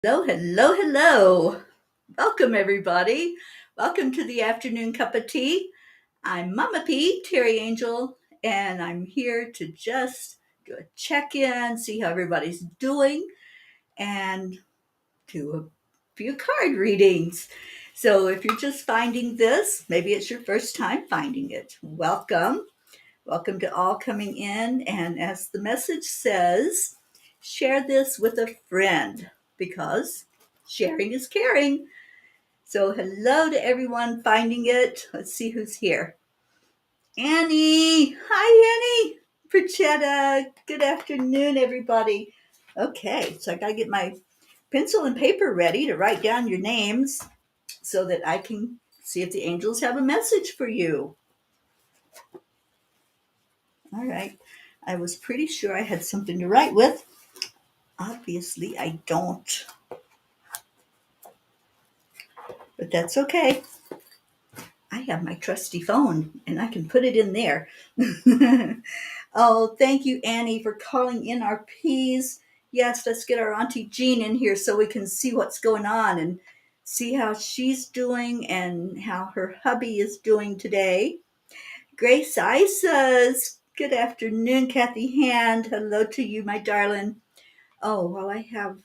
Hello, hello, hello. Welcome, everybody. Welcome to the afternoon cup of tea. I'm Mama P, Terry Angel, and I'm here to just do a check in, see how everybody's doing, and do a few card readings. So if you're just finding this, maybe it's your first time finding it. Welcome. Welcome to all coming in. And as the message says, share this with a friend because sharing is caring. So, hello to everyone finding it. Let's see who's here. Annie. Hi, Annie. Perchetta. Good afternoon, everybody. Okay, so I got to get my pencil and paper ready to write down your names so that I can see if the angels have a message for you. All right. I was pretty sure I had something to write with. Obviously, I don't. But that's okay. I have my trusty phone and I can put it in there. Oh, thank you, Annie, for calling in our P's. Yes, let's get our Auntie Jean in here so we can see what's going on and see how she's doing and how her hubby is doing today. Grace Isas, good afternoon, Kathy Hand. Hello to you, my darling. Oh, while I have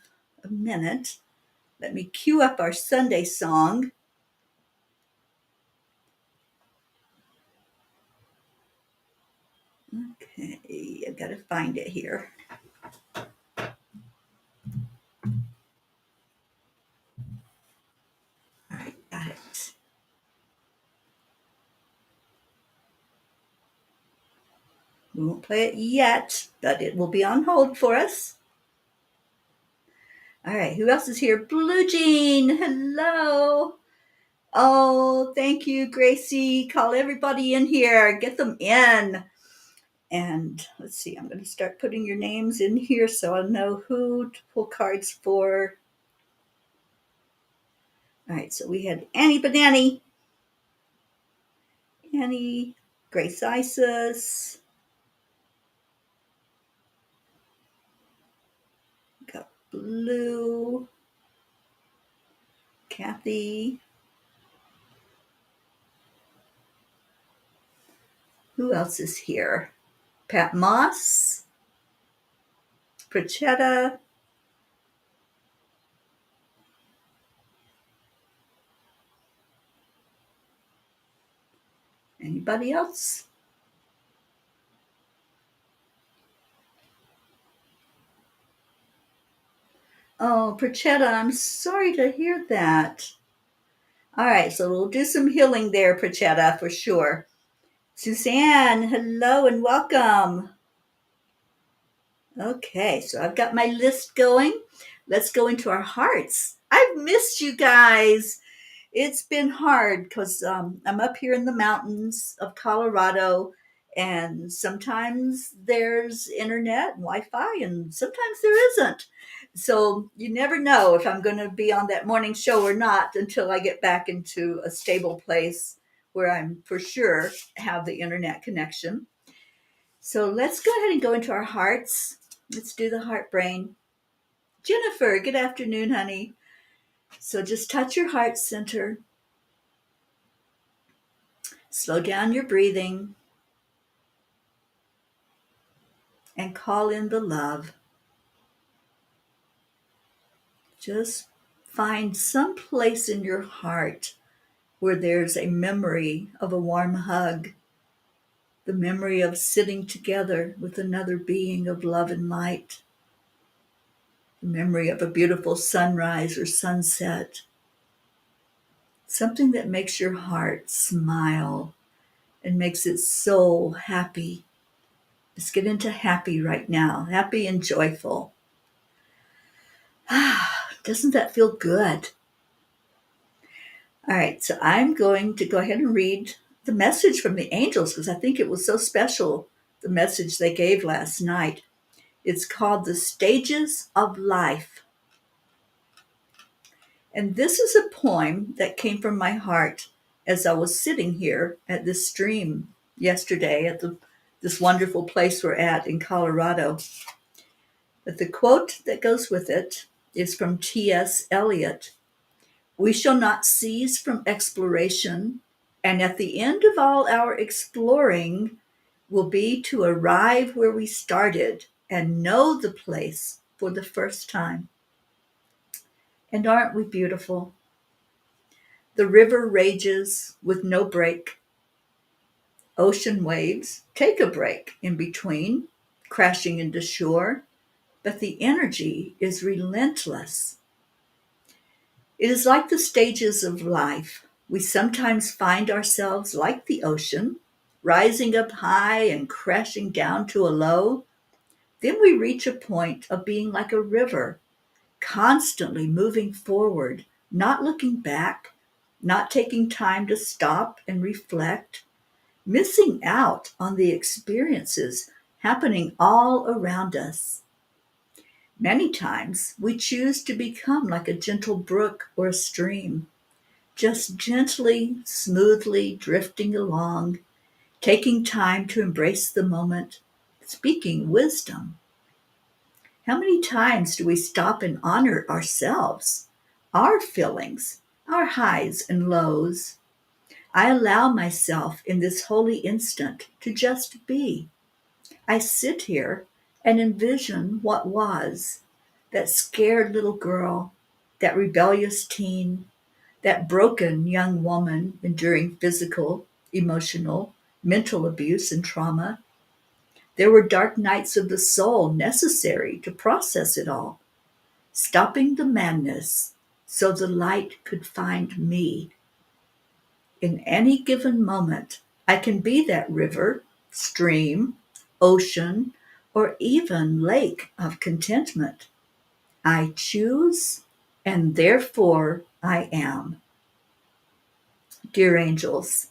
a minute, let me cue up our Sunday song. Okay, I've got to find it here. All right, got it. We won't play it yet, but it will be on hold for us. All right, who else is here? Blue Jean, hello. Oh, thank you, Gracie. Call everybody in here. Get them in. And let's see, I'm going to start putting your names in here so I'll know who to pull cards for. All right, so we had Annie Banani, Annie, Grace Isis, got Blue, Kathy. Who else is here? Pat Moss, Prachetta. Anybody else? Oh, Prachetta, I'm sorry to hear that. All right, so we'll do some healing there, Prachetta, for sure. Suzanne, hello and welcome. Okay, so I've got my list going. Let's go into our hearts. I've missed you guys. It's been hard because I'm up here in the mountains of Colorado, and sometimes there's internet and Wi-Fi, and sometimes there isn't. So you never know if I'm going to be on that morning show or not until I get back into a stable place where I'm for sure have the internet connection. So let's go ahead and go into our hearts. Let's do the heart brain. Jennifer, good afternoon, honey. So just touch your heart center. Slow down your breathing and call in the love. Just find some place in your heart where there's a memory of a warm hug, the memory of sitting together with another being of love and light, the memory of a beautiful sunrise or sunset, something that makes your heart smile and makes it so happy. Let's get into happy right now, happy and joyful. Doesn't that feel good? All right, so I'm going to go ahead and read the message from the angels because I think it was so special, the message they gave last night. It's called The Stages of Life. And this is a poem that came from my heart as I was sitting here at this stream yesterday at this wonderful place we're at in Colorado. But the quote that goes with it is from T.S. Eliot. We shall not cease from exploration, and at the end of all our exploring will be to arrive where we started and know the place for the first time. And aren't we beautiful? The river rages with no break. Ocean waves take a break in between, crashing into shore, but the energy is relentless. It is like the stages of life. We sometimes find ourselves like the ocean, rising up high and crashing down to a low. Then we reach a point of being like a river, constantly moving forward, not looking back, not taking time to stop and reflect, missing out on the experiences happening all around us. Many times we choose to become like a gentle brook or a stream, just gently, smoothly drifting along, taking time to embrace the moment, speaking wisdom. How many times do we stop and honor ourselves, our feelings, our highs and lows? I allow myself in this holy instant to just be. I sit here and envision what was, that scared little girl, that rebellious teen, that broken young woman enduring physical, emotional, mental abuse and trauma. There were dark nights of the soul necessary to process it all, stopping the madness so the light could find me. In any given moment, I can be that river, stream, ocean, or even lake of contentment. I choose, and therefore I am. Dear angels,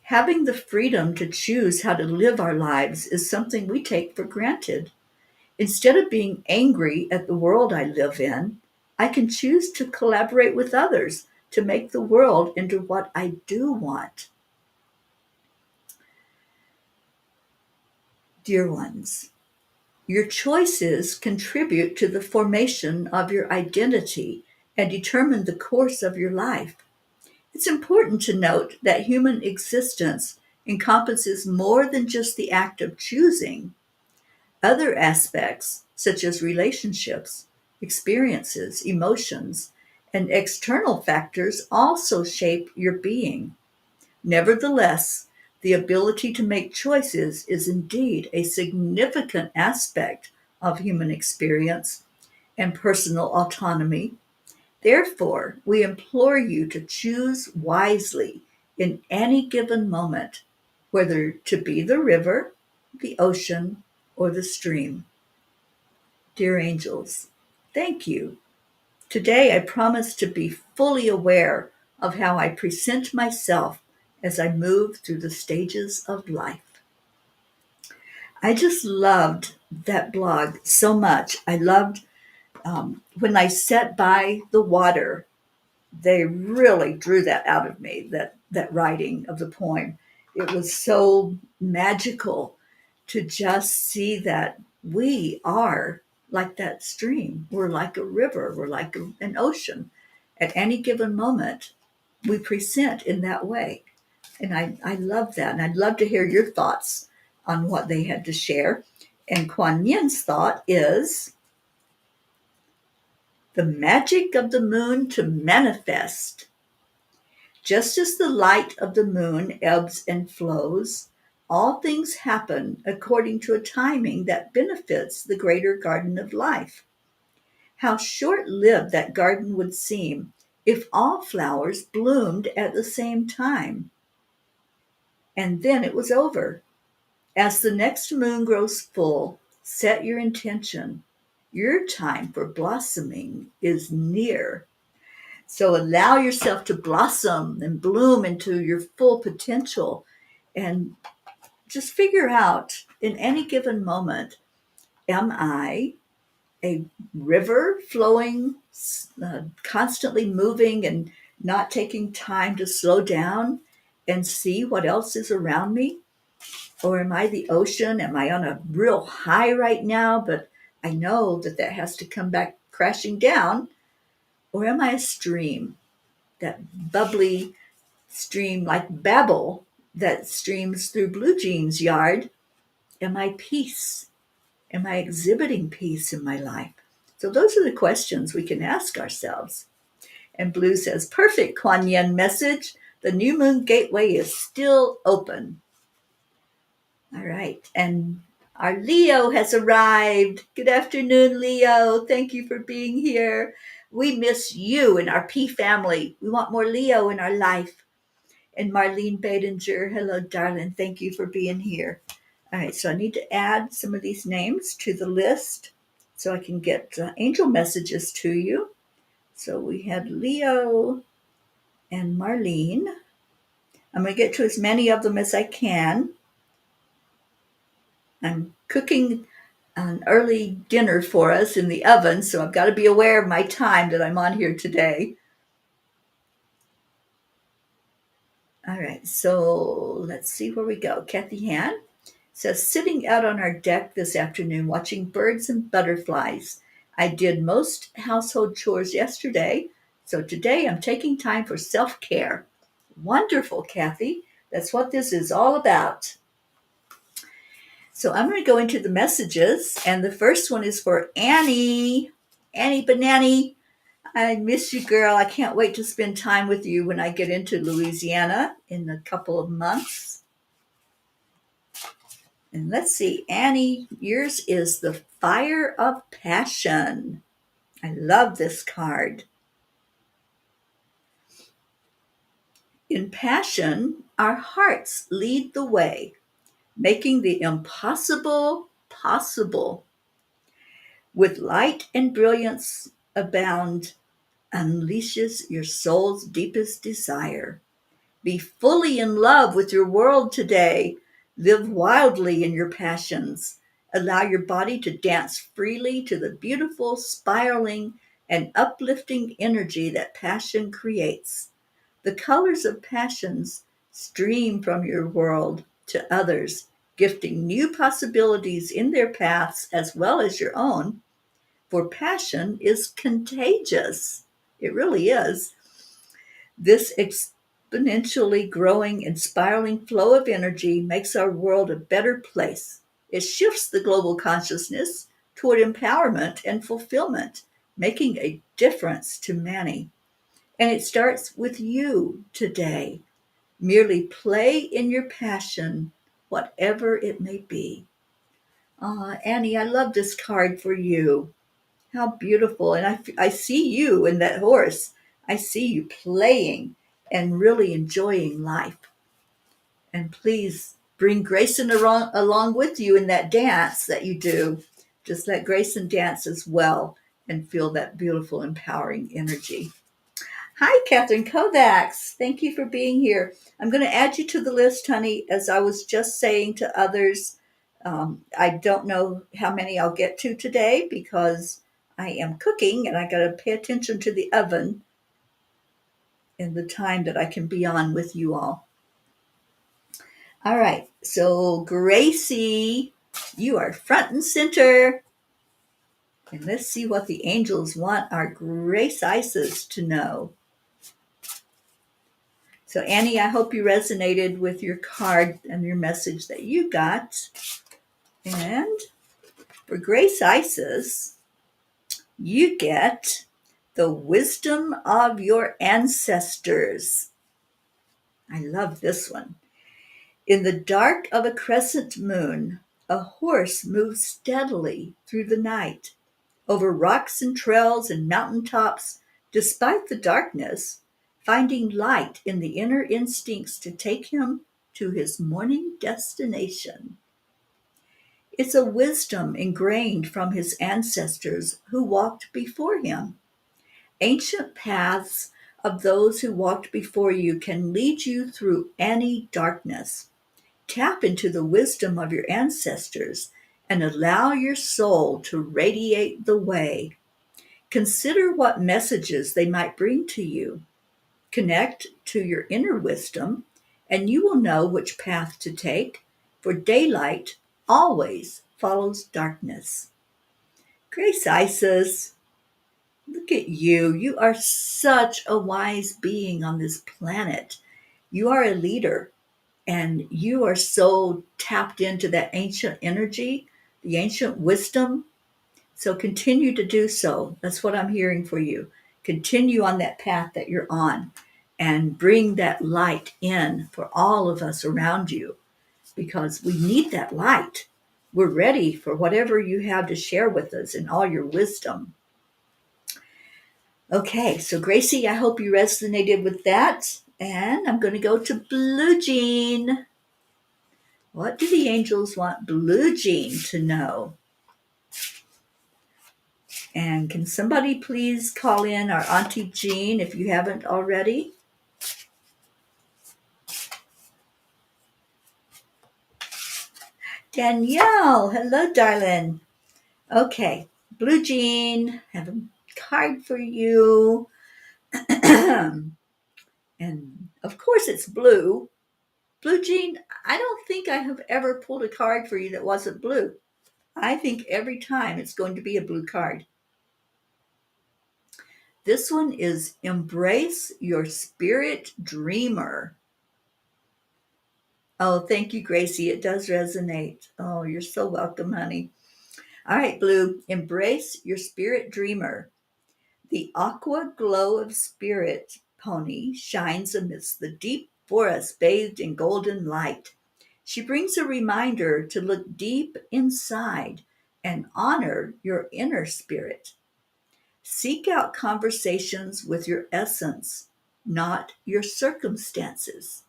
having the freedom to choose how to live our lives is something we take for granted. Instead of being angry at the world I live in, I can choose to collaborate with others to make the world into what I do want. Dear ones, your choices contribute to the formation of your identity and determine the course of your life. It's important to note that human existence encompasses more than just the act of choosing. Other aspects, such as relationships, experiences, emotions, and external factors, also shape your being. Nevertheless, the ability to make choices is indeed a significant aspect of human experience and personal autonomy. Therefore, we implore you to choose wisely in any given moment, whether to be the river, the ocean, or the stream. Dear angels, thank you. Today I promise to be fully aware of how I present myself as I move through the stages of life. I just loved that blog so much. I loved when I sat by the water. They really drew that out of me, that writing of the poem. It was so magical to just see that we are like that stream. We're like a river. We're like an ocean. At any given moment, we present in that way. And I love that. And I'd love to hear your thoughts on what they had to share. And Kuan Yin's thought is the magic of the moon to manifest. Just as the light of the moon ebbs and flows, all things happen according to a timing that benefits the greater garden of life. How short-lived that garden would seem if all flowers bloomed at the same time. And then it was over. As the next moon grows full, set your intention. Your time for blossoming is near. So allow yourself to blossom and bloom into your full potential and just figure out in any given moment, am I a river flowing, constantly moving and not taking time to slow down and see what else is around me? Or am I the ocean? Am I on a real high right now? But I know that has to come back crashing down? Or am I a stream, that bubbly stream like babble that streams through Blue Jean's yard? Am I peace? Am I exhibiting peace in my life? So those are the questions we can ask ourselves. And Blue says, perfect Kuan Yin message. The new moon gateway is still open. All right. And our Leo has arrived. Good afternoon, Leo. Thank you for being here. We miss you and our P family. We want more Leo in our life. And Marlene Badinger, hello, darling. Thank you for being here. All right, so I need to add some of these names to the list so I can get angel messages to you. So we had Leo and Marlene. I'm going to get to as many of them as I can. I'm cooking an early dinner for us in the oven, so I've got to be aware of my time that I'm on here today. All right, so let's see where we go. Kathy Han says, sitting out on our deck this afternoon watching birds and butterflies. I did most household chores yesterday, so today I'm taking time for self-care. Wonderful, Kathy. That's what this is all about. So I'm going to go into the messages, and the first one is for Annie. Annie Banani, I miss you, girl. I can't wait to spend time with you when I get into Louisiana in a couple of months. And let's see, Annie, yours is the Fire of Passion. I love this card. In passion, our hearts lead the way, making the impossible possible. With light and brilliance abound, unleashes your soul's deepest desire. Be fully in love with your world today. Live wildly in your passions. Allow your body to dance freely to the beautiful, spiraling, and uplifting energy that passion creates. The colors of passions stream from your world to others, gifting new possibilities in their paths as well as your own. For passion is contagious. It really is. This exponentially growing and spiraling flow of energy makes our world a better place. It shifts the global consciousness toward empowerment and fulfillment, making a difference to many. And it starts with you today. Merely play in your passion, whatever it may be. Annie, I love this card for you. How beautiful. And I see you in that horse. I see you playing and really enjoying life. And please bring Grayson along with you in that dance that you do. Just let Grayson dance as well and feel that beautiful, empowering energy. Hi, Catherine Kovacs. Thank you for being here. I'm going to add you to the list, honey, as I was just saying to others. I don't know how many I'll get to today because I am cooking and I got to pay attention to the oven and the time that I can be on with you all. All right. So, Gracie, you are front and center. And let's see what the angels want our Grace Isis to know. So, Annie, I hope you resonated with your card and your message that you got. And for Grace Isis, you get the wisdom of your ancestors. I love this one. In the dark of a crescent moon, a horse moves steadily through the night, over rocks and trails and mountain tops, despite the darkness, finding light in the inner instincts to take him to his morning destination. It's a wisdom ingrained from his ancestors who walked before him. Ancient paths of those who walked before you can lead you through any darkness. Tap into the wisdom of your ancestors and allow your soul to radiate the way. Consider what messages they might bring to you. Connect to your inner wisdom, and you will know which path to take, for daylight always follows darkness. Grace Isis, Look at you. You are such a wise being on this planet. You are a leader and you are so tapped into that ancient energy, the ancient wisdom. So continue to do so. That's what I'm hearing for you. Continue on that path that you're on and bring that light in for all of us around you because we need that light. We're ready for whatever you have to share with us and all your wisdom. Okay, so Gracie, I hope you resonated with that. And I'm going to go to Blue Jean. What do the angels want Blue Jean to know? And can somebody please call in our Auntie Jean if you haven't already? Danielle, hello, darling. Okay, Blue Jean, have a card for you. And of course, it's blue. Blue Jean, I don't think I have ever pulled a card for you that wasn't blue. I think every time it's going to be a blue card. This one is Embrace Your Spirit Dreamer. Oh, thank you, Gracie. It does resonate. Oh, you're so welcome, honey. All right, Blue, embrace your spirit dreamer. The aqua glow of spirit pony shines amidst the deep forest bathed in golden light. She brings a reminder to look deep inside and honor your inner spirit. Seek out conversations with your essence, not your circumstances.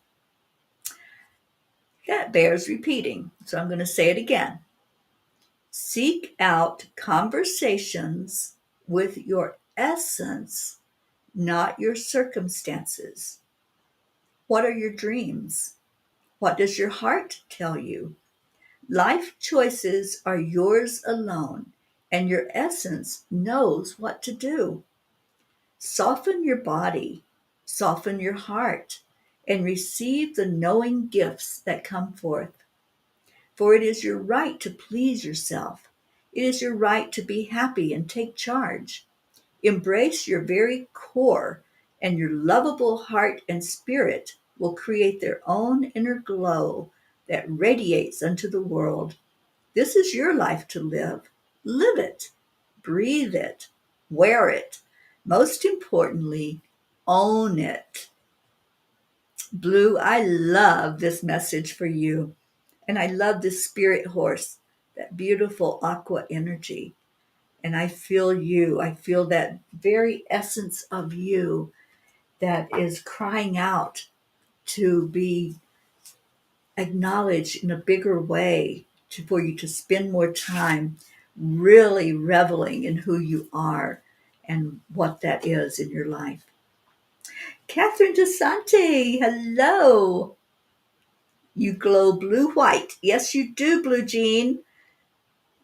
That bears repeating, so I'm going to say it again. Seek out conversations with your essence, not your circumstances. What are your dreams? What does your heart tell you? Life choices are yours alone, and your essence knows what to do. Soften your body, soften your heart, and receive the knowing gifts that come forth. For it is your right to please yourself. It is your right to be happy and take charge. Embrace your very core, and your lovable heart and spirit will create their own inner glow that radiates unto the world. This is your life to live. Live it, breathe it, wear it. Most importantly, own it. Blue, I love this message for you. And I love this spirit horse, that beautiful aqua energy. And I feel you. I feel that very essence of you that is crying out to be acknowledged in a bigger way, for you to spend more time really reveling in who you are and what that is in your life. Catherine DeSante, hello. You glow blue white. Yes, you do, Blue Jean.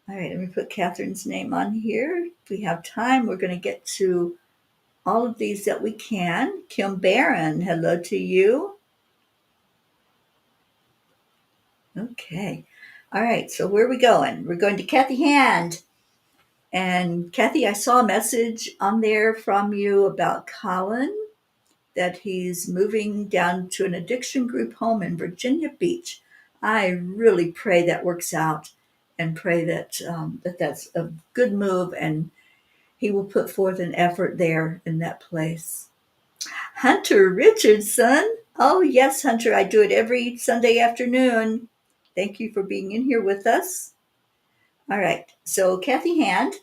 All right, let me put Catherine's name on here. If we have time, we're going to get to all of these that we can. Kim Barron, hello to you. Okay. All right, so where are we going? We're going to Kathy Hand. And Kathy, I saw a message on there from you about Colin, that he's moving down to an addiction group home in Virginia Beach. I really pray that works out and pray that that's a good move and he will put forth an effort there in that place. Hunter Richardson. Oh, yes, Hunter. I do it every Sunday afternoon. Thank you for being in here with us. All right. So, Kathy Hand,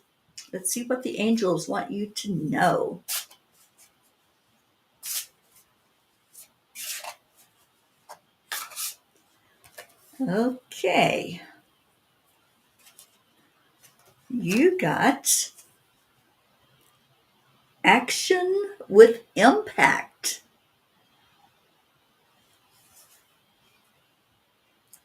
let's see what the angels want you to know. Okay. You got action with impact.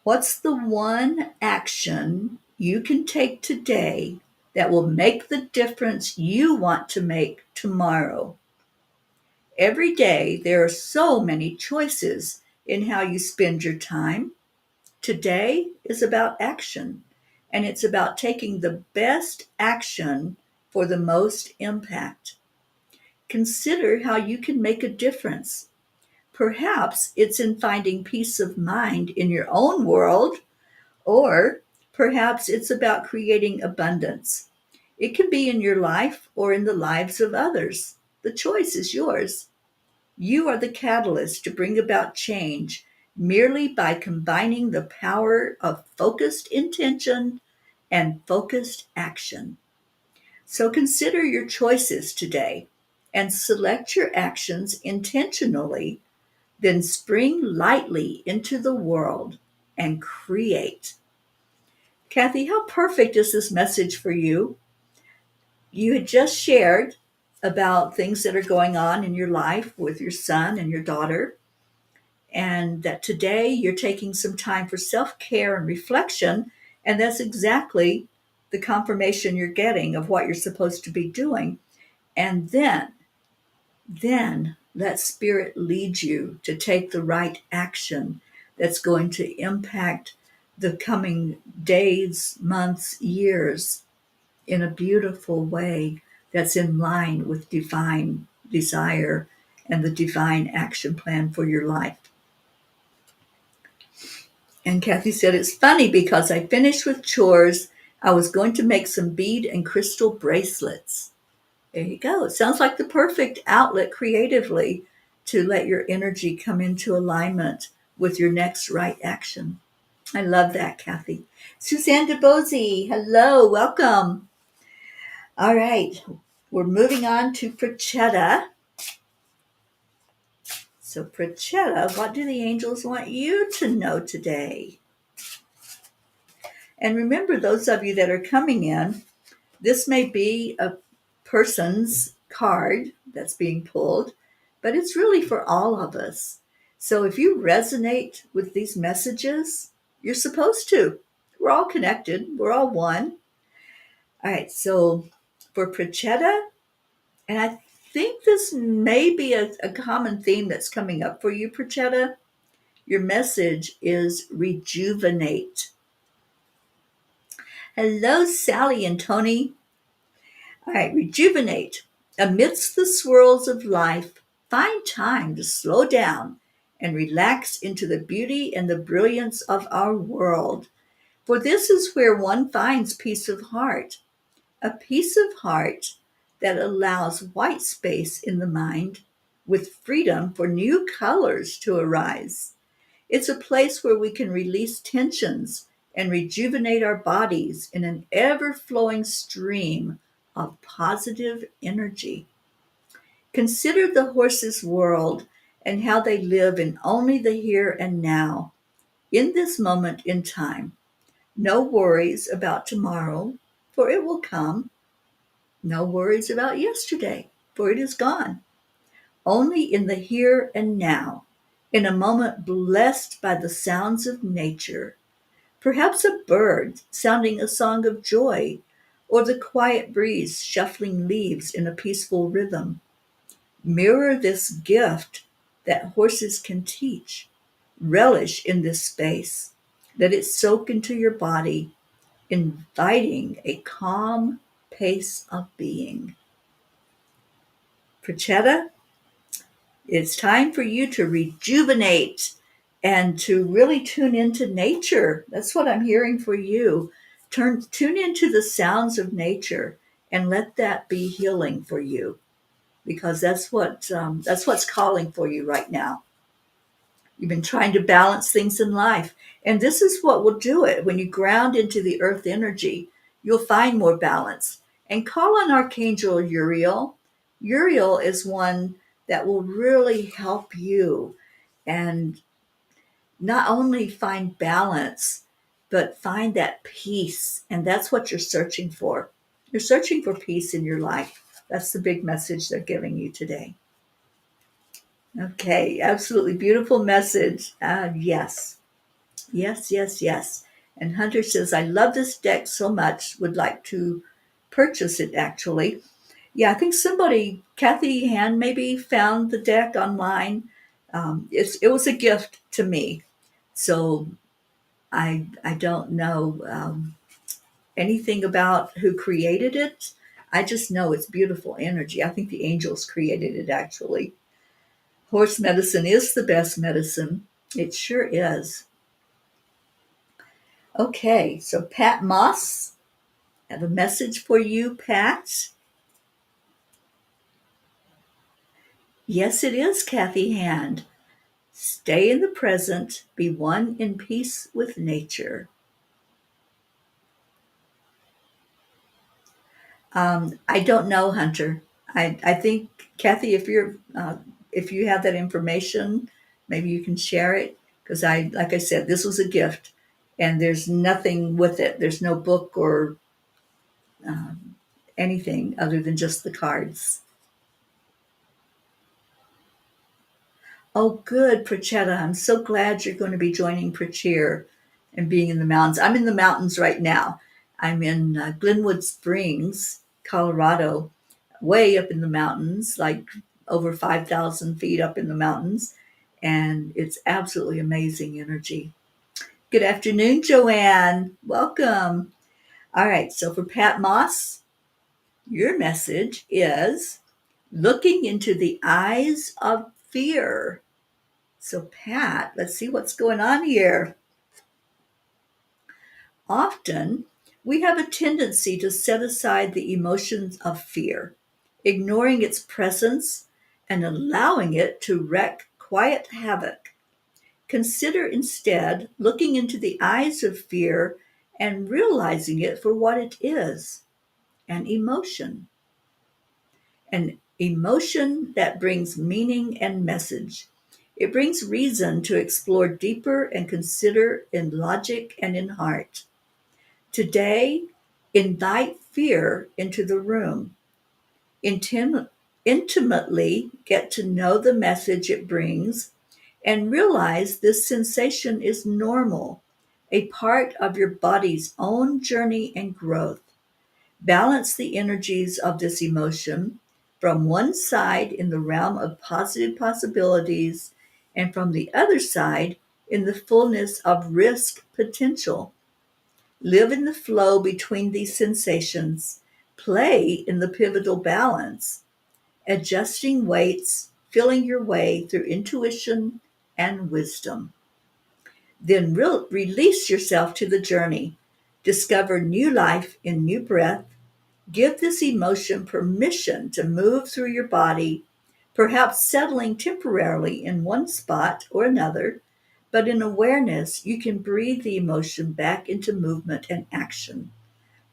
What's the one action you can take today that will make the difference you want to make tomorrow? Every day, there are so many choices in how you spend your time. Today is about action, and it's about taking the best action for the most impact. consider how you can make a difference. Perhaps it's in finding peace of mind in your own world, or perhaps it's about creating abundance. It can be in your life or in the lives of others. The choice is yours. You are the catalyst to bring about change merely by combining the power of focused intention and focused action. So consider your choices today and select your actions intentionally, then spring lightly into the world and create. Kathy, how perfect is this message for you? You had just shared about things that are going on in your life with your son and your daughter, and that today you're taking some time for self care and reflection. And that's exactly the confirmation you're getting of what you're supposed to be doing. And then let spirit lead you to take the right action that's going to impact the coming days, months, years in a beautiful way that's in line with divine desire and the divine action plan for your life. And Kathy said, it's funny because I finished with chores. I was going to make some bead and crystal bracelets. There you go. It sounds like the perfect outlet creatively to let your energy come into alignment with your next right action. I love that, Kathy. Suzanne DeBozy, hello, welcome. All right, we're moving on to Prachetta. So, Prachetta, what do the angels want you to know today? And remember, those of you that are coming in, this may be a person's card that's being pulled, but it's really for all of us. So if you resonate with these messages, you're supposed to. We're all connected, we're all one. All right, so for Prachetta, and I think this may be a common theme that's coming up for you, Prachetta. Your message is rejuvenate. Hello, Sally and Tony. All right, rejuvenate. Amidst the swirls of life, find time to slow down and relax into the beauty and the brilliance of our world. For this is where one finds peace of heart, a peace of heart that allows white space in the mind with freedom for new colors to arise. It's a place where we can release tensions and rejuvenate our bodies in an ever flowing stream of positive energy. Consider the horse's world and how they live in only the here and now, in this moment in time. No worries about tomorrow, for it will come. No worries about yesterday, for it is gone. Only in the here and now, in a moment blessed by the sounds of nature, perhaps a bird sounding a song of joy, or the quiet breeze shuffling leaves in a peaceful rhythm. Mirror this gift that horses can teach. Relish in this space. Let it soak into your body, inviting a calm pace of being. Prachetta, it's time for you to rejuvenate and to really tune into nature. That's what I'm hearing for you. Tune into the sounds of nature and let that be healing for you, because that's what's calling for you right now. You've been trying to balance things in life, and this is what will do it. When you ground into the earth energy, you'll find more balance. And call on Archangel Uriel. Uriel is one that will really help you and not only find balance, but find that peace. And that's what you're searching for. You're searching for peace in your life. That's the big message they're giving you today. Okay, absolutely beautiful message. Yes, yes, yes, yes. And Hunter says, I love this deck so much, would like to purchase it actually. Yeah, I think somebody, Kathy Hand, maybe found the deck online. It was a gift to me. So I don't know anything about who created it. I just know it's beautiful energy. I think the angels created it actually. Horse medicine is the best medicine. It sure is. Okay, so Pat Moss, I have a message for you, Pat. Yes, it is, Kathy Hand. Stay in the present, be one in peace with nature. I don't know, Hunter. I think, Kathy, if you have that information, maybe you can share it. Because like I said, this was a gift, and there's nothing with it. There's no book or um, anything other than just the cards. Oh, good, Prachetta. I'm so glad you're going to be joining Prachir and being in the mountains. I'm in the mountains right now. I'm in Glenwood Springs, Colorado, way up in the mountains, like over 5,000 feet up in the mountains. And it's absolutely amazing energy. Good afternoon, Joanne. Welcome. All right, so for Pat Moss, your message is looking into the eyes of fear. So, Pat, let's see what's going on here. Often, we have a tendency to set aside the emotions of fear, ignoring its presence and allowing it to wreak quiet havoc. Consider instead looking into the eyes of fear and realizing it for what it is, an emotion. An emotion that brings meaning and message. It brings reason to explore deeper and consider in logic and in heart. Today, invite fear into the room. Intimately get to know the message it brings and realize this sensation is normal, a part of your body's own journey and growth. Balance the energies of this emotion from one side in the realm of positive possibilities and from the other side in the fullness of risk potential. Live in the flow between these sensations. Play in the pivotal balance, adjusting weights, feeling your way through intuition and wisdom. Then release yourself to the journey. Discover new life in new breath. Give this emotion permission to move through your body, perhaps settling temporarily in one spot or another, but in awareness, you can breathe the emotion back into movement and action,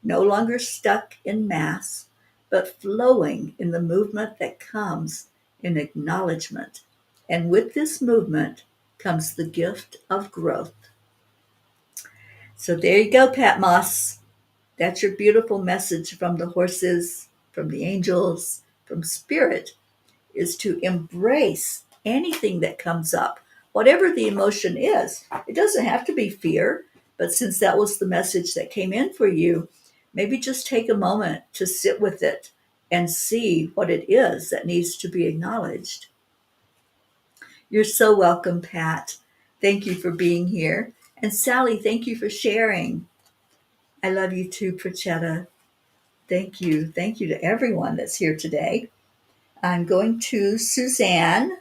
no longer stuck in mass, but flowing in the movement that comes in acknowledgement. And with this movement comes the gift of growth. So there you go, Pat Moss. That's your beautiful message from the horses, from the angels, from spirit, is to embrace anything that comes up, whatever the emotion is. It doesn't have to be fear, but since that was the message that came in for you, maybe just take a moment to sit with it and see what it is that needs to be acknowledged. You're so welcome, Pat. Thank you for being here. And Sally, thank you for sharing. I love you too, Prachetta. Thank you. Thank you to everyone that's here today. I'm going to Suzanne.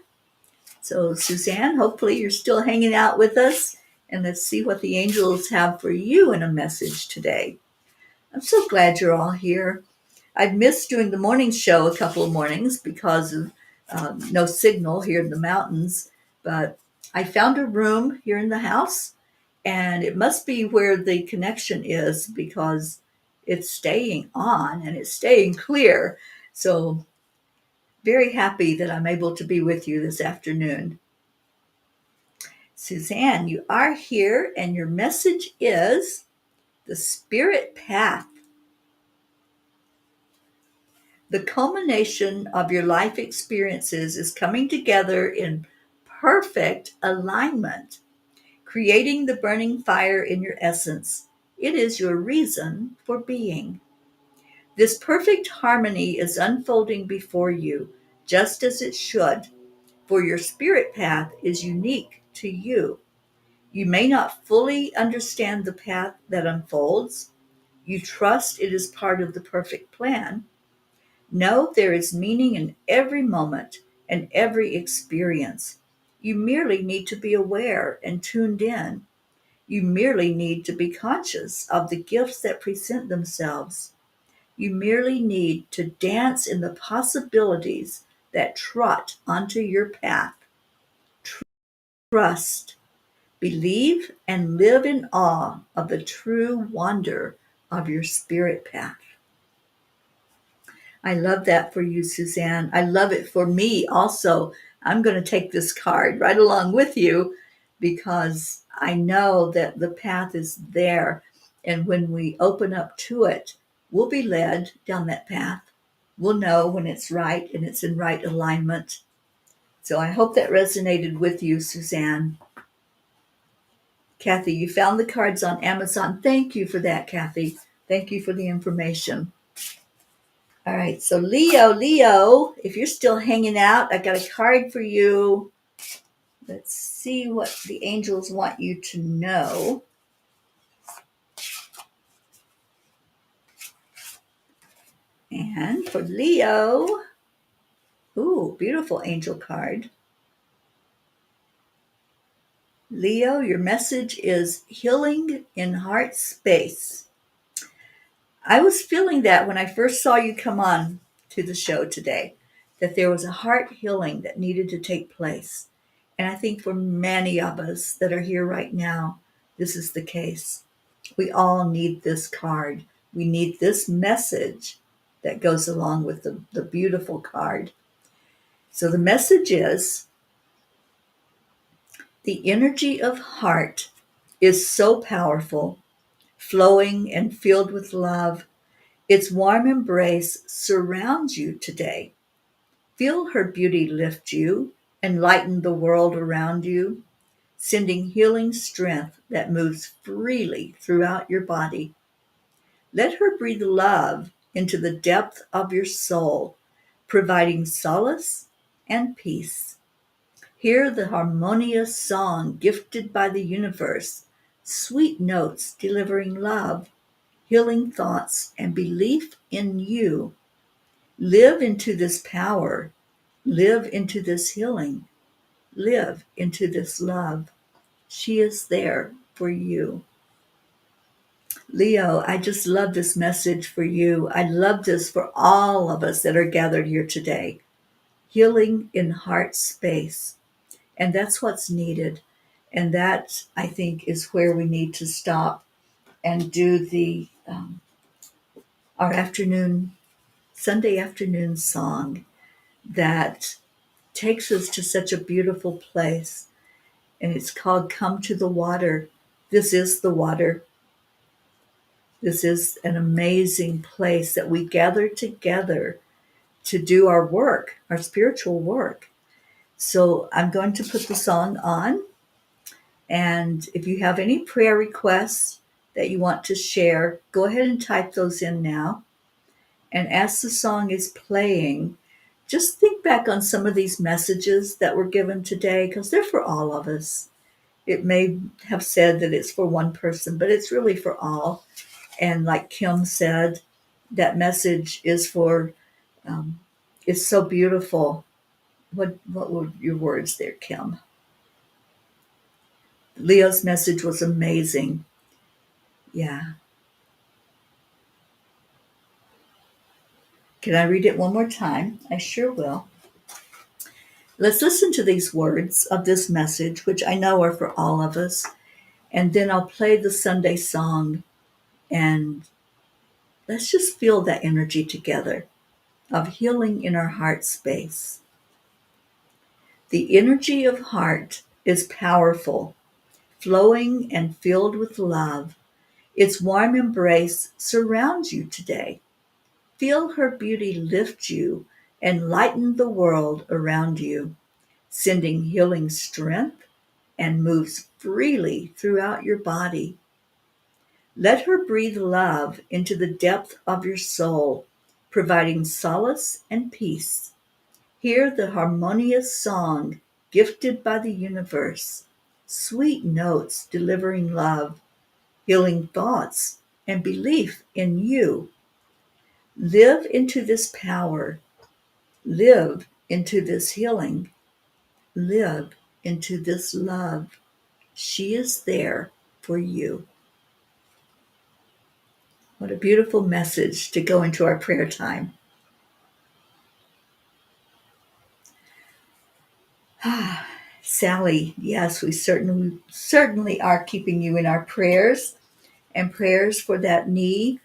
So, Suzanne, hopefully you're still hanging out with us. And let's see what the angels have for you in a message today. I'm so glad you're all here. I've missed doing the morning show a couple of mornings because of no signal here in the mountains. But I found a room here in the house, and it must be where the connection is because it's staying on and it's staying clear. So, very happy that I'm able to be with you this afternoon. Suzanne, you are here, and your message is the spirit path. The culmination of your life experiences is coming together in perfect alignment, creating the burning fire in your essence. It is your reason for being. This perfect harmony is unfolding before you, just as it should, for your spirit path is unique to you. You may not fully understand the path that unfolds. You trust it is part of the perfect plan, Know there is meaning in every moment and every experience. You merely need to be aware and tuned in. You merely need to be conscious of the gifts that present themselves. You merely need to dance in the possibilities that trot onto your path. Trust, believe, and live in awe of the true wonder of your spirit path. I love that for you, Suzanne. I love it for me also. I'm going to take this card right along with you because I know that the path is there. And when we open up to it, we'll be led down that path. We'll know when it's right and it's in right alignment. So I hope that resonated with you, Suzanne. Kathy, you found the cards on Amazon. Thank you for that, Kathy. Thank you for the information. All right, so Leo, if you're still hanging out, I got a card for you. Let's see what the angels want you to know. And for Leo, ooh, beautiful angel card. Leo, your message is healing in heart space. I was feeling that when I first saw you come on to the show today, that there was a heart healing that needed to take place. And I think for many of us that are here right now, this is the case. We all need this card. We need this message that goes along with the beautiful card. So the message is the energy of heart is so powerful, flowing and filled with love. Its warm embrace surrounds you today. Feel her beauty lift you and lighten the world around you, sending healing strength that moves freely throughout your body. Let her breathe love into the depth of your soul, providing solace and peace. Hear the harmonious song gifted by the universe, sweet notes delivering love, healing thoughts, and belief in you. Live into this power. Live into this healing. Live into this love. She is there for you. Leo, I just love this message for you. I love this for all of us that are gathered here today. Healing in heart space. And that's what's needed. And that, I think, is where we need to stop and do our Sunday afternoon song that takes us to such a beautiful place. And it's called Come to the Water. This is the water. This is an amazing place that we gather together to do our work, our spiritual work. So I'm going to put the song on. And if you have any prayer requests that you want to share, go ahead and type those in now. And as the song is playing, just think back on some of these messages that were given today, because they're for all of us. It may have said that it's for one person, but it's really for all. And like Kim said, that message is for, it's so beautiful. What were your words there, Kim? Leo's message was amazing. Yeah. Can I read it one more time? I sure will. Let's listen to these words of this message, which I know are for all of us. And then I'll play the Sunday song and let's just feel that energy together of healing in our heart space. The energy of heart is powerful, flowing and filled with love. Its warm embrace surrounds you today. Feel her beauty lift you and lighten the world around you, sending healing strength and moves freely throughout your body. Let her breathe love into the depth of your soul, providing solace and peace. Hear the harmonious song gifted by the universe, sweet notes delivering love, healing thoughts, and belief in you. Live into this power. Live into this healing. Live into this love. She is there for you. What a beautiful message to go into our prayer time. Sally, yes, we certainly are keeping you in our prayers, and prayers for that knee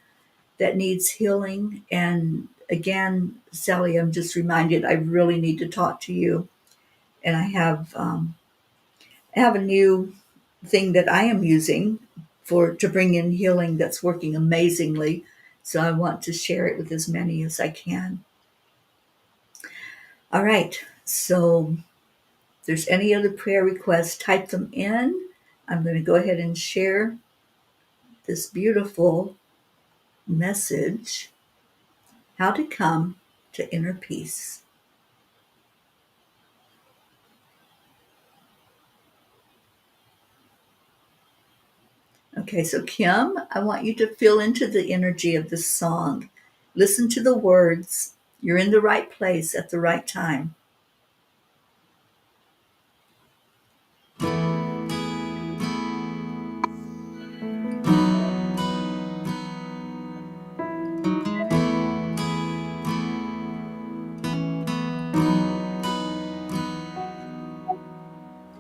that needs healing. And again, Sally, I'm just reminded I really need to talk to you. And I have a new thing that I am using to bring in healing that's working amazingly. So I want to share it with as many as I can. All right. So if there's any other prayer requests, type them in. I'm going to go ahead and share this beautiful message, how to come to inner peace. Okay, so Kim, I want you to feel into the energy of this song. Listen to the words. You're in the right place at the right time.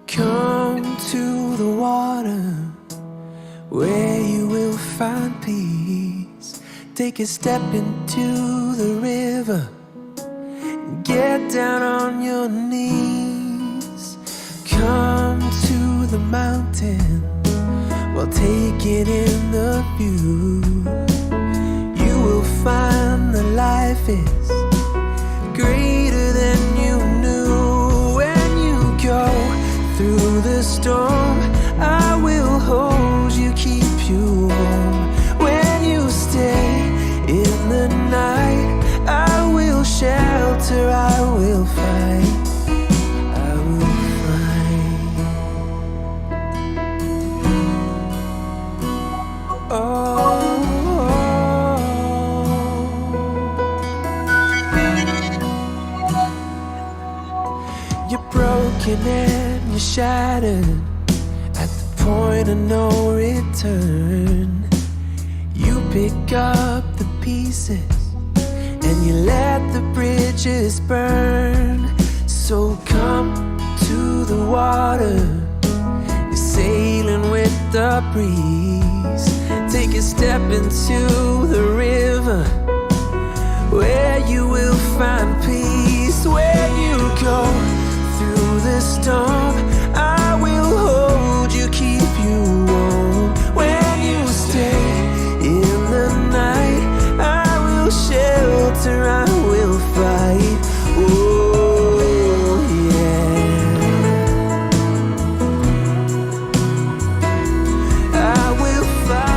Come to the water where you will find peace. Take a step into the river and get down on your knees. Come to the mountain while taking in the view. You will find that life is greater than you knew. When you go through the storm, I will hold you, keep you warm. When you stay in the night, I will shelter, I will fight, I will fight. Oh. You're broken and you're shattered at the point of no return. You pick up the pieces and you let the bridges burn. So come to the water, you're sailing with the breeze. Take a step into the river where you will find peace. When you go through the storm, I will hold you, keep you warm. When you stay in the night, I will shelter, I will fight. Oh yeah, I will fight.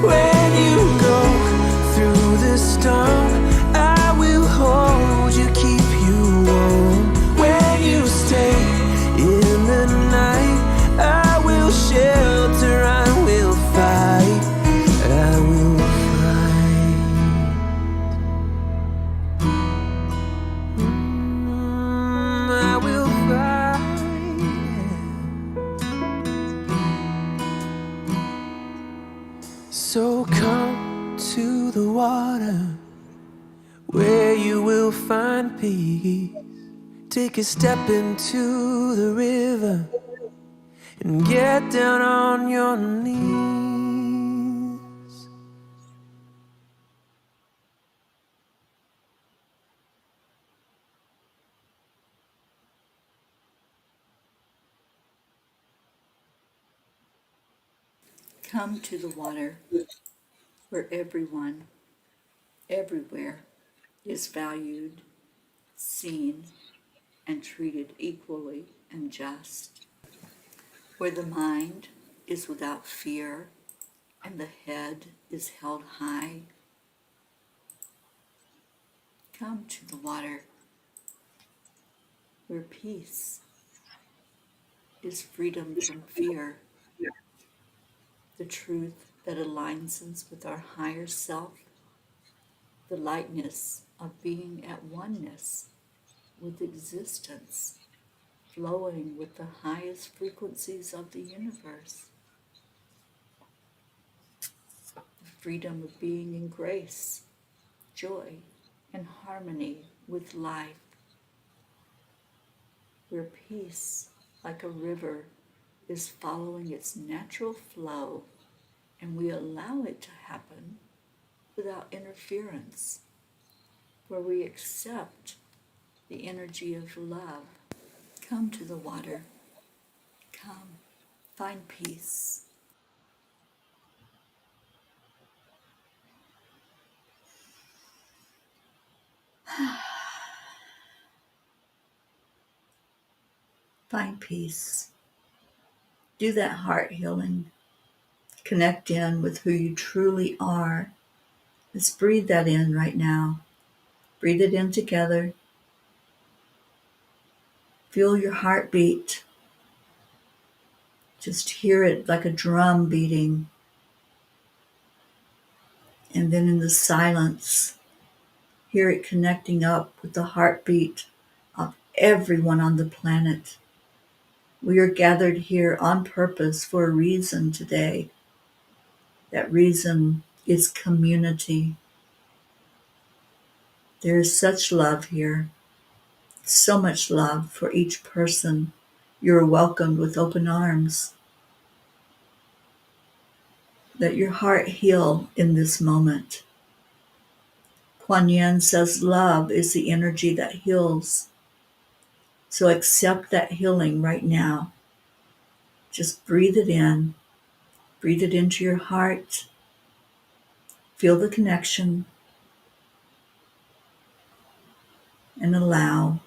When you go through the storm, I will hold you, keep you warm. When you stay in the night, I will shelter, I will fight, I will fight. I will fight. So come to the water where you will find peace. Take a step into the river and get down on your knees. Come to the water where everyone, everywhere, is valued, seen, and treated equally and just. Where the mind is without fear and the head is held high. Come to the water where peace is freedom from fear the truth that aligns us with our higher self, the lightness of being at oneness with existence, flowing with the highest frequencies of the universe, the freedom of being in grace, joy, and harmony with life, where peace, like a river, is following its natural flow, and we allow it to happen without interference, where we accept the energy of love. Come to the water. Come, find peace. Find peace. Do that heart healing. Connect in with who you truly are. Let's breathe that in right now. Breathe it in together. Feel your heartbeat. Just hear it like a drum beating. And then in the silence, hear it connecting up with the heartbeat of everyone on the planet. We are gathered here on purpose for a reason today. That reason is community. There is such love here, so much love for each person. You're welcomed with open arms. Let your heart heal in this moment. Kuan Yin says love is the energy that heals. So accept that healing right now. Just breathe it in. Breathe it into your heart. Feel the connection. And allow.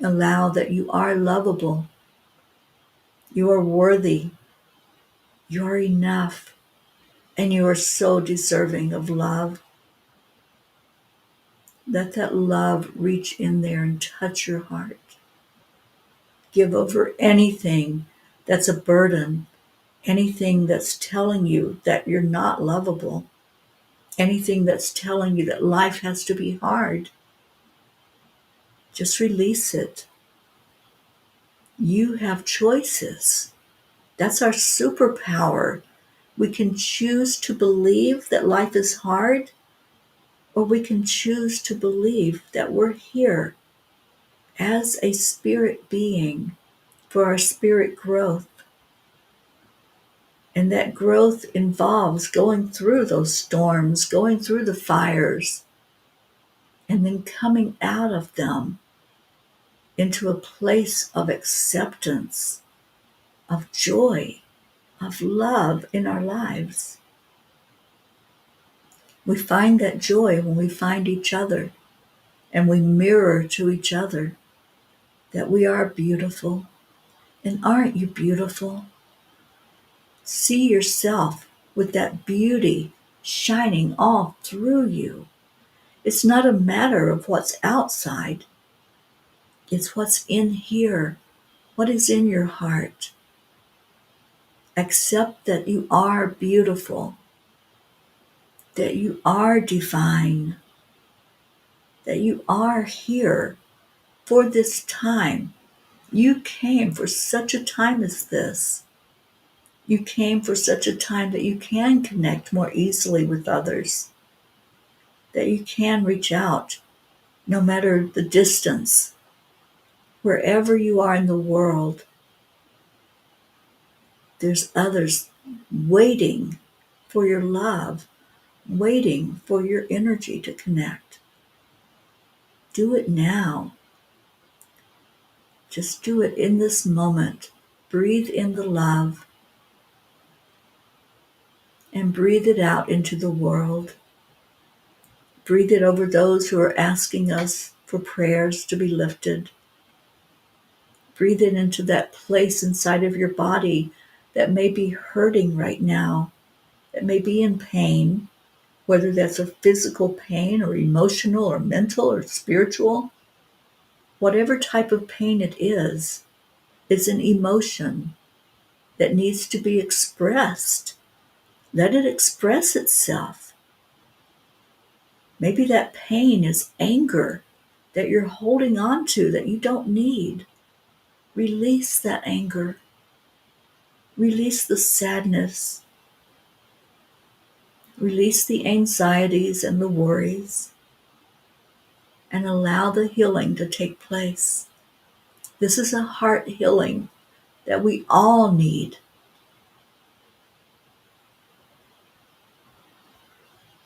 Allow that you are lovable. You are worthy. You are enough. And you are so deserving of love. Let that love reach in there and touch your heart. Give over anything that's a burden, anything that's telling you that you're not lovable, anything that's telling you that life has to be hard. Just release it. You have choices. That's our superpower. We can choose to believe that life is hard, or we can choose to believe that we're here as a spirit being for our spirit growth. And that growth involves going through those storms, going through the fires, and then coming out of them into a place of acceptance, of joy, of love in our lives. We find that joy when we find each other and we mirror to each other that we are beautiful. And aren't you beautiful? See yourself with that beauty shining all through you. It's not a matter of what's outside. It's what's in here. What is in your heart? Accept that you are beautiful, that you are divine, that you are here for this time. You came for such a time as this. You came for such a time that you can connect more easily with others, that you can reach out no matter the distance, wherever you are in the world. There's others waiting for your love, waiting for your energy to connect. Do it now. Just do it in this moment. Breathe in the love and breathe it out into the world. Breathe it over those who are asking us for prayers to be lifted. Breathe it into that place inside of your body that may be hurting right now, that may be in pain, whether that's a physical pain or emotional or mental or spiritual. Whatever type of pain it is, it's an emotion. that needs to be expressed. Let it express itself. Maybe that pain is anger that you're holding on to that you don't need. Release that anger. Release the sadness. Release the anxieties and the worries, and allow the healing to take place. This is a heart healing that we all need.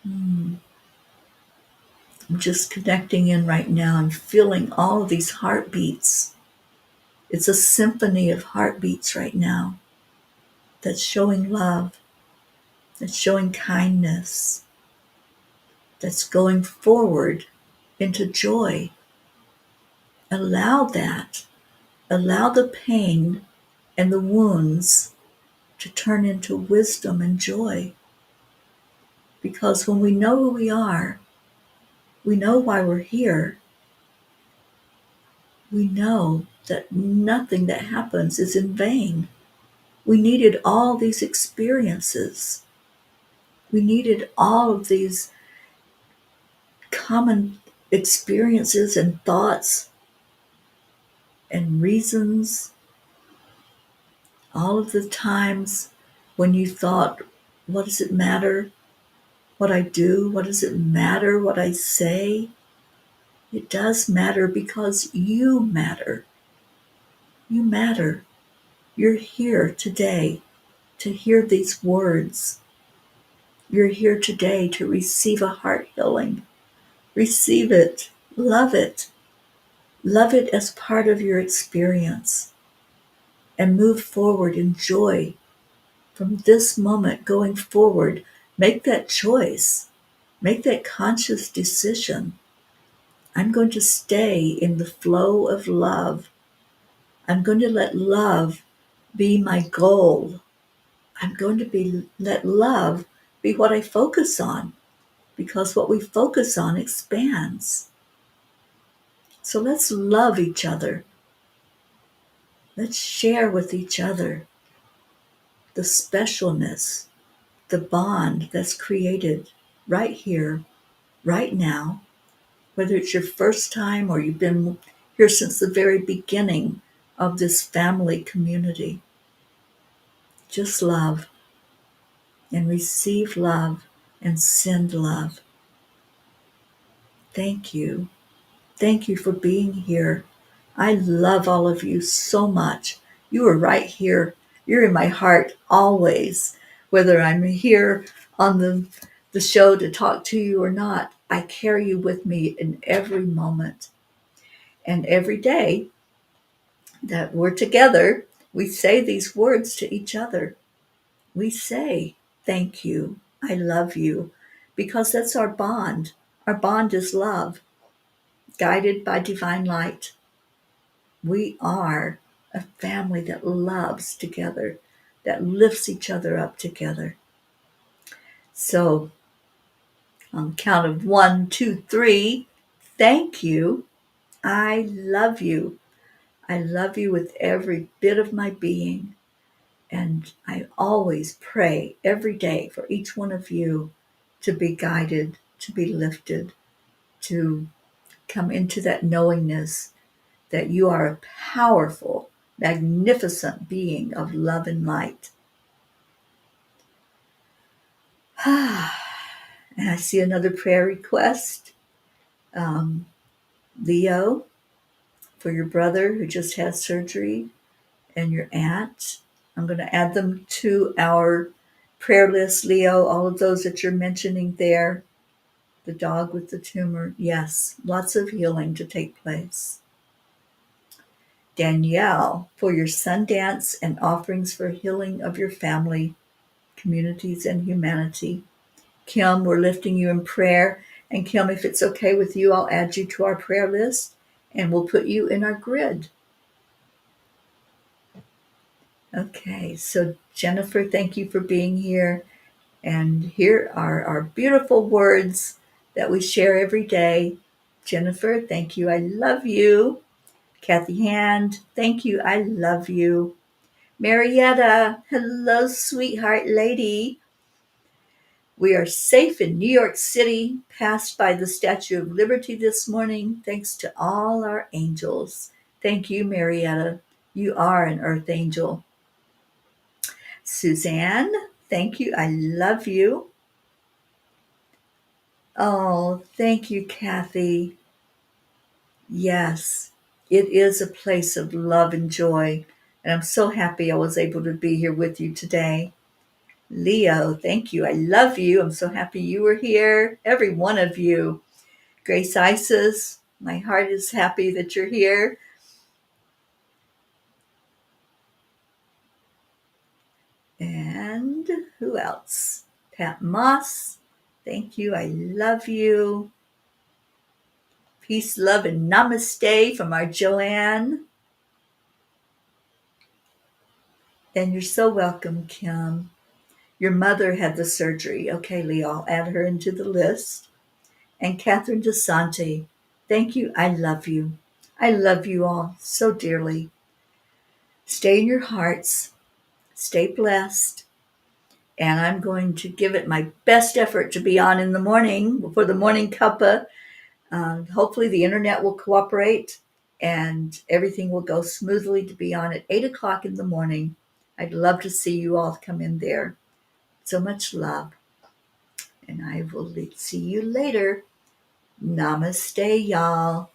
I'm just connecting in right now and feeling all of these heartbeats. It's a symphony of heartbeats right now that's showing love, that's showing kindness, that's going forward into joy. Allow that. Allow the pain and the wounds to turn into wisdom and joy. Because when we know who we are, we know why we're here, we know that nothing that happens is in vain. We needed all these experiences. We needed all of these common experiences and thoughts and reasons. All of the times when you thought, what does it matter what I do? What does it matter what I say? It does matter because you matter. You matter. You're here today to hear these words. You're here today to receive a heart healing. Receive it. Love it. Love it as part of your experience. And move forward in joy. From this moment going forward, make that choice. Make that conscious decision. I'm going to stay in the flow of love. I'm going to let love be my goal. I'm going to let love be what I focus on, because what we focus on expands. So let's love each other. Let's share with each other the specialness, the bond that's created right here, right now, whether it's your first time or you've been here since the very beginning of this family community. Just love and receive love and send love. Thank you. Thank you for being here. I love all of you so much. You are right here. You're in my heart always. Whether I'm here on the show to talk to you or not, I carry you with me in every moment. And every day that we're together, we say these words to each other. We say, thank you. I love you. Because that's our bond. Our bond is love, guided by divine light. We are a family that loves together, that lifts each other up together. So, on the count of 1, 2, 3, thank you. I love you. I love you with every bit of my being. And I always pray every day for each one of you to be guided, to be lifted, to come into that knowingness that you are a powerful, magnificent being of love and light. And I see another prayer request. Leo, for your brother who just had surgery and your aunt. I'm going to add them to our prayer list, Leo, all of those that you're mentioning there. The dog with the tumor. Yes, lots of healing to take place. Danielle, for your Sundance and offerings for healing of your family, communities, and humanity. Kim, we're lifting you in prayer. And Kim, if it's okay with you, I'll add you to our prayer list and we'll put you in our grid. Okay, so Jennifer, thank you for being here. And here are our beautiful words that we share every day. Jennifer, thank you. I love you. Kathy Hand, thank you. I love you. Marietta, hello, sweetheart lady. We are safe in New York City, passed by the Statue of Liberty this morning, thanks to all our angels. Thank you, Marietta. You are an earth angel. Suzanne, thank you. I love you. Oh, thank you, Kathy. Yes, it is a place of love and joy. And I'm so happy I was able to be here with you today. Leo, thank you. I love you. I'm so happy you were here. Every one of you. Grace Isis, my heart is happy that you're here. And who else? Pat Moss, thank you. I love you. Peace, love, and namaste from our Joanne. And you're so welcome, Kim. Your mother had the surgery. Okay, Leo, I'll add her into the list. And Catherine DeSante, thank you. I love you. I love you all so dearly. Stay in your hearts. Stay blessed. And I'm going to give it my best effort to be on in the morning for the morning cuppa. Hopefully the internet will cooperate and everything will go smoothly to be on at 8 o'clock in the morning. I'd love to see you all come in there. So much love. And I will see you later. Namaste, y'all.